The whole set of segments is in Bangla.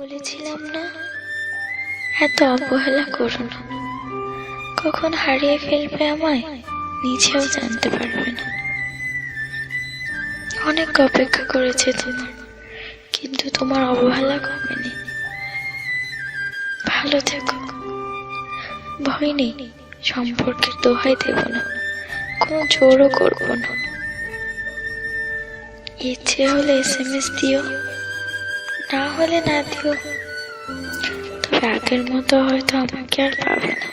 বলেছিলাম না, এত অবহেলা করো না। কখন হারিয়ে ফেলবে আমায় নিজেও জানতে পারবে না। অনেক অপেক্ষা করেছে তোমার, কিন্তু তোমার অবহেলা কমেনি। ভালো থেকো, ভয় নেই। সম্পর্কের দোহাই দেব না, কোনো জোরও করবো না। ইচ্ছে হলে SMS দিও, না হলে না দিও। তবে আগের মতো হয়তো আমাকে আর পাবে না।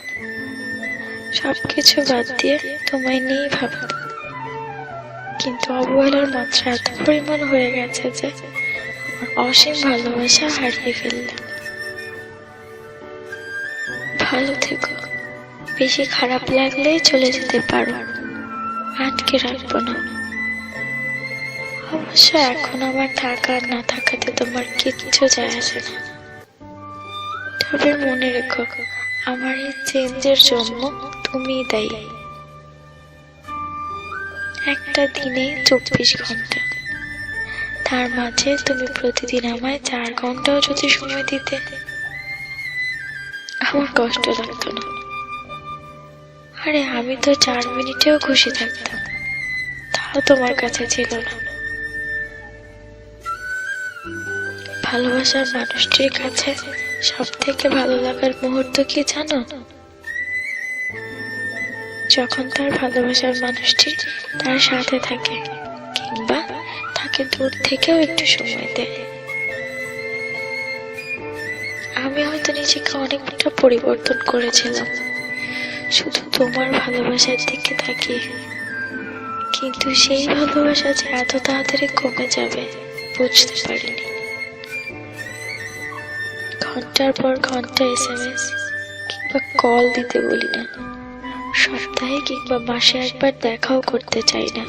সবকিছু বাদ দিয়ে তোমায় নিয়েই ভাবতো, কিন্তু অবহেলার মাত্রা এত পরিমাণ হয়ে গেছে যে আমার অসীম ভালোবাসা হারিয়ে ফেললাম। ভালো থেকো, বেশি খারাপ লাগলেই চলে যেতে পারো, আটকে রাখবো না। অবশ্য এখন আমার থাকা আর না থাকাতে তোমার কিচ্ছু যায় আসে না। তবে মনে রেখো, আমার এই চেঞ্জের জন্য তুমিই দায়ী। একটা দিনে 24 ঘন্টা, তার মাঝে তুমি প্রতিদিন আমায় 4 ঘন্টাও যদি সময় দিতে, আমার কষ্ট লাগতো না। আরে আমি তো 4 মিনিটেও খুশি থাকতাম, তাও তোমার কাছে ছিল না। ভালোবাসার মানুষটির কাছে সব থেকে ভালো লাগার মুহূর্ত কি জানো? যখন তার ভালোবাসার মানুষটি তার সাথে থাকে, কিংবা তাকে দূর থেকেও একটু সময় দেয়। আমি হয়তো নিজেকে অনেকটা পরিবর্তন করেছিলাম শুধু তোমার ভালোবাসার দিকে তাকিয়ে, কিন্তু সেই ভালোবাসা যে এত তাড়াতাড়ি কমে যাবে বুঝতে পারিনি। ঘন্টার পর ঘন্টা SMS কিংবা কল দিতে বলি না, সপ্তাহে কিংবা মাসে একবার দেখাও করতে চাই না।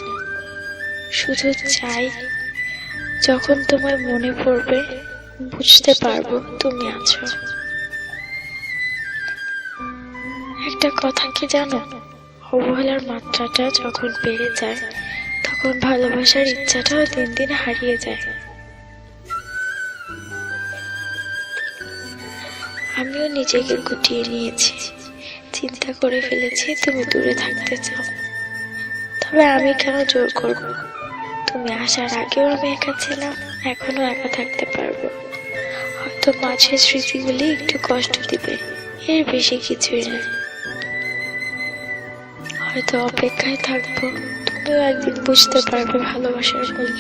শুধু চাই যখন তোমায় মনে পড়বে বুঝতে পারবো তুমি আছো। একটা কথা কি জানো, অবহেলার মাত্রাটা যখন বেড়ে যায় তখন ভালোবাসার ইচ্ছাটাও দিন দিন হারিয়ে যায়। আমিও নিজেকে গুটিয়ে নিয়েছি, চিন্তা করে ফেলেছি তুমি দূরে থাকতে চাও। তবে আমি কেন জোর করব? তুমি আসার আগেও আমি একা ছিলাম, এখনো একা থাকতে পারবো। হয়তো মাঝে স্মৃতিগুলি একটু কষ্ট দিবে, এর বেশি কিছুই না। হয়তো অপেক্ষায় থাকবো, তুমিও একদিন বুঝতে পারবে ভালোবাসার মূল্য।